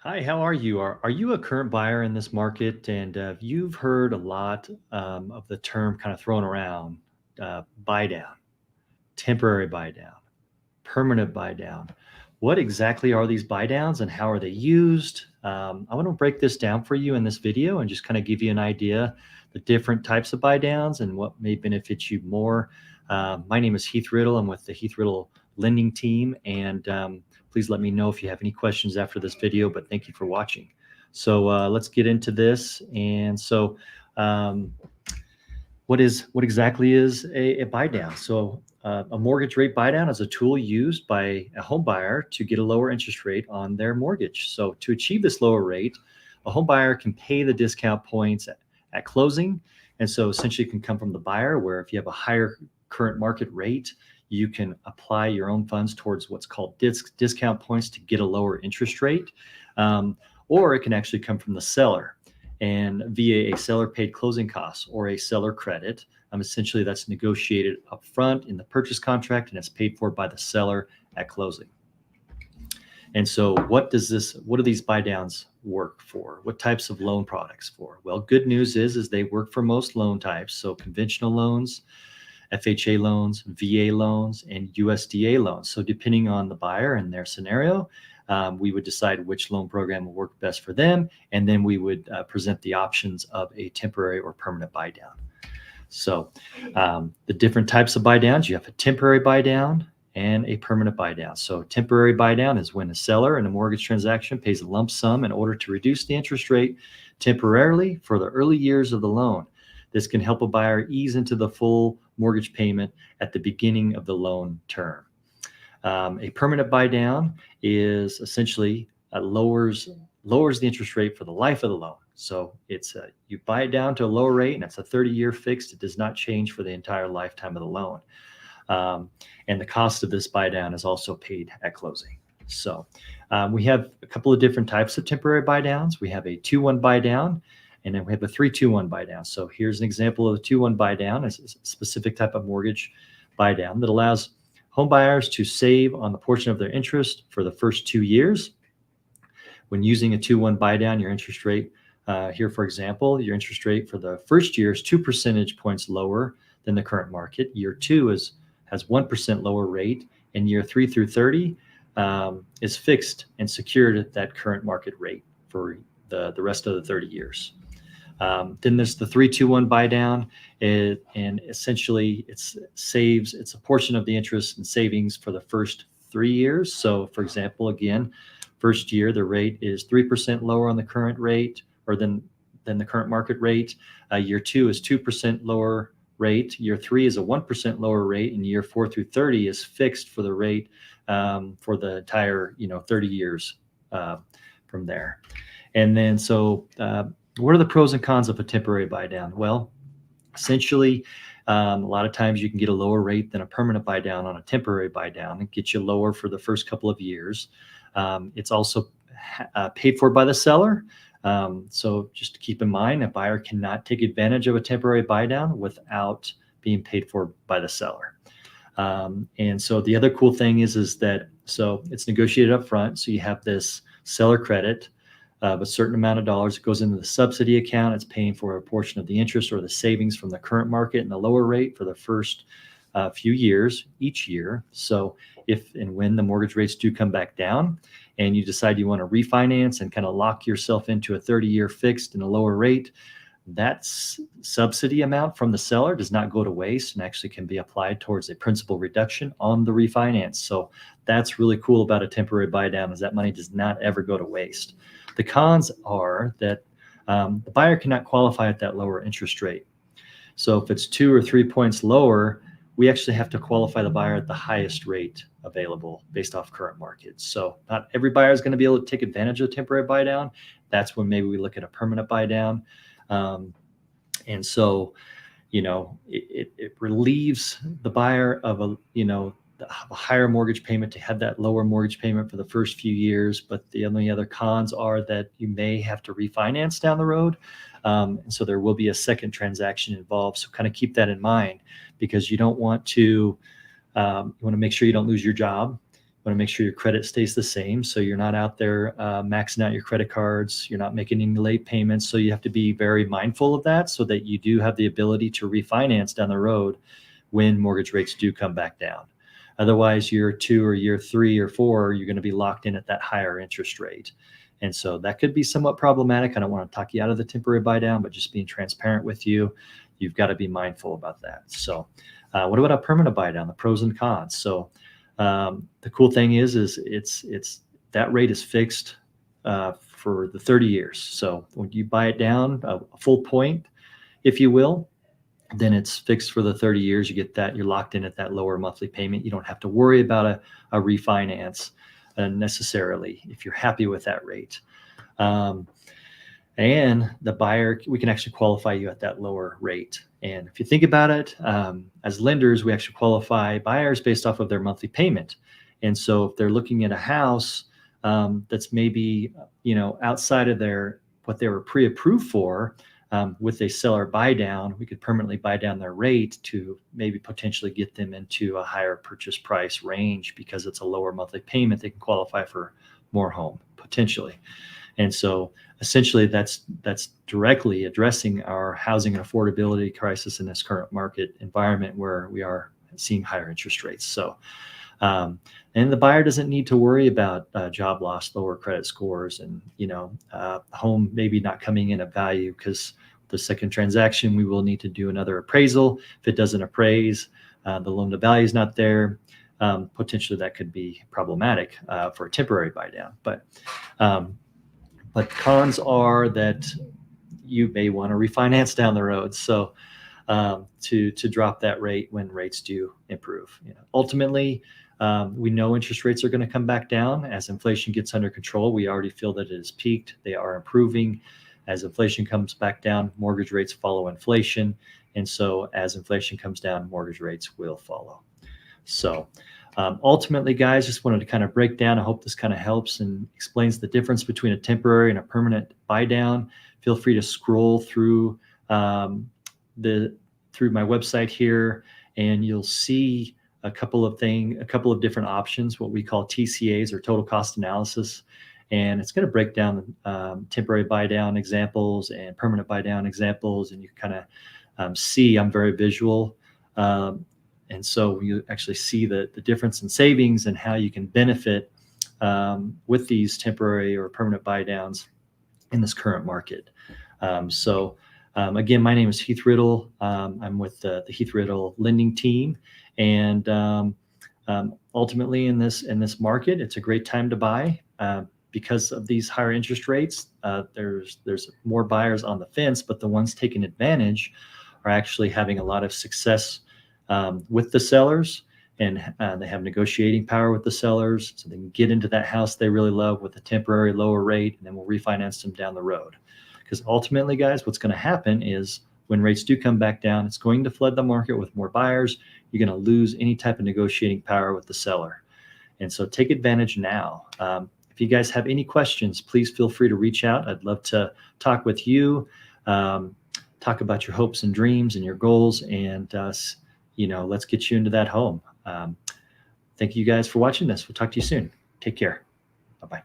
Hi, how are you? Are you a current buyer in this market? And you've heard a lot of the term kind of thrown around, buy down, temporary buy down, permanent buy down. What exactly are these buy downs and how are they used? I want to break this down for you in this video and just kind of give you an idea the different types of buy downs and what may benefit you more. My name is Heath Riddle. I'm with the Heath Riddle Lending Team, and please let me know if you have any questions after this video, but thank you for watching. So let's get into this. And so um, what exactly is a buy down? So a mortgage rate buy down is a tool used by a home buyer to get a lower interest rate on their mortgage. So to achieve this lower rate, a home buyer can pay the discount points at closing. And so essentially it can come from the buyer, where if you have a higher current market rate, you can apply your own funds towards what's called discount points to get a lower interest rate. Or it can actually come from the seller and via a seller paid closing costs or a seller credit. Essentially, that's negotiated up front in the purchase contract and it's paid for by the seller at closing. And so what do these buy downs work for? What types of loan products for? Well, good news is they work for most loan types. So conventional loans, FHA loans, VA loans, and USDA loans. So depending on the buyer and their scenario, we would decide which loan program will work best for them, and then we would present the options of a temporary or permanent buy down. So the different types of buy downs, you have a temporary buy down and a permanent buy down. So temporary buy down is when a seller in a mortgage transaction pays a lump sum in order to reduce the interest rate temporarily for the early years of the loan. This can help a buyer ease into the full mortgage payment at the beginning of the loan term. A permanent buy down is essentially lowers the interest rate for the life of the loan. So it's you buy it down to a lower rate, and it's a 30-year fixed. It does not change for the entire lifetime of the loan. And the cost of this buy down is also paid at closing. So we have a couple of different types of temporary buy downs. We have a 2-1 buy down, and then we have a 3-2-1 buy down. So here's an example of a 2-1 buy down. It's a specific type of mortgage buy down that allows home buyers to save on the portion of their interest for the first 2 years. When using a 2-1 buy down, your interest rate here, for example, your interest rate for the first year is 2 percentage points lower than the current market. Year 2 has 1% lower rate, and year 3 through 30 is fixed and secured at that current market rate for the rest of the 30 years. Then there's the 3-2-1 buy down, and essentially it's a portion of the interest and savings for the first 3 years. So for example, again, first year the rate is 3% lower on the current rate or than the current market rate. Year 2 is 2% lower rate. Year 3 is a 1% lower rate, and year 4 through 30 is fixed for the rate for the entire 30 years from there. And then what are the pros and cons of a temporary buy down? Well, essentially, a lot of times you can get a lower rate than a permanent buy down on a temporary buy down. It gets you lower for the first couple of years. It's also paid for by the seller. So just to keep in mind, a buyer cannot take advantage of a temporary buy down without being paid for by the seller. And so the other cool thing is that it's negotiated up front. So you have this seller credit of a certain amount of dollars. It goes into the subsidy account. It's paying for a portion of the interest or the savings from the current market and the lower rate for the first few years each year. So if and when the mortgage rates do come back down and you decide you want to refinance and kind of lock yourself into a 30-year fixed and a lower rate, that subsidy amount from the seller does not go to waste and actually can be applied towards a principal reduction on the refinance. So that's really cool about a temporary buy down, is that money does not ever go to waste. The cons are that the buyer cannot qualify at that lower interest rate. So if it's 2 or 3 points lower, we actually have to qualify the buyer at the highest rate available based off current market. So not every buyer is going to be able to take advantage of a temporary buy down. That's when maybe we look at a permanent buy down. And so, it relieves the buyer of a higher mortgage payment to have that lower mortgage payment for the first few years. But the only other cons are that you may have to refinance down the road. And so there will be a second transaction involved. So kind of keep that in mind, because you don't want to, you want to make sure you don't lose your job. You want to make sure your credit stays the same. So you're not out there maxing out your credit cards. You're not making any late payments. So you have to be very mindful of that so that you do have the ability to refinance down the road when mortgage rates do come back down. Otherwise, year 2 or year 3 or 4, you're going to be locked in at that higher interest rate. And so that could be somewhat problematic. I don't want to talk you out of the temporary buy down, but just being transparent with you, you've got to be mindful about that. So what about a permanent buy down, the pros and cons? So the cool thing is it's that rate is fixed for the 30 years. So when you buy it down a full point, if you will, then it's fixed for the 30 years. You get that, you're locked in at that lower monthly payment. You don't have to worry about a refinance necessarily if you're happy with that rate. And the buyer, we can actually qualify you at that lower rate. And if you think about it, as lenders, we actually qualify buyers based off of their monthly payment. And so if they're looking at a house that's maybe, outside of what they were pre-approved for, with a seller buy down, we could permanently buy down their rate to maybe potentially get them into a higher purchase price range because it's a lower monthly payment. They can qualify for more home potentially. And so essentially that's directly addressing our housing and affordability crisis in this current market environment where we are seeing higher interest rates. So, and the buyer doesn't need to worry about job loss, lower credit scores, and home maybe not coming in at value, because the second transaction we will need to do another appraisal. If it doesn't appraise, the loan to value is not there. Potentially that could be problematic for a temporary buy down. But cons are that you may want to refinance down the road. So to drop that rate when rates do improve. Ultimately, we know interest rates are going to come back down as inflation gets under control. We already feel that it has peaked. They are improving. As inflation comes back down, mortgage rates follow inflation. And so as inflation comes down, mortgage rates will follow. So ultimately, guys, just wanted to kind of break down. I hope this kind of helps and explains the difference between a temporary and a permanent buy down. Feel free to scroll through through my website here, and you'll see a couple of different options, what we call TCAs, or total cost analysis. And it's going to break down temporary buy down examples and permanent buy down examples. And you kind of see, I'm very visual. And so you actually see the difference in savings and how you can benefit with these temporary or permanent buy downs in this current market. Again, my name is Heath Riddle. I'm with the Heath Riddle Lending Team. And ultimately in this market, it's a great time to buy because of these higher interest rates. There's more buyers on the fence, but the ones taking advantage are actually having a lot of success with the sellers, and they have negotiating power with the sellers, so they can get into that house they really love with a temporary lower rate, and then we'll refinance them down the road. Because ultimately, guys, what's going to happen is when rates do come back down, it's going to flood the market with more buyers. You're going to lose any type of negotiating power with the seller. And so take advantage now. If you guys have any questions, please feel free to reach out. I'd love to talk with you, talk about your hopes and dreams and your goals, and let's get you into that home. Thank you guys for watching this. We'll talk to you soon. Take care. Bye-bye.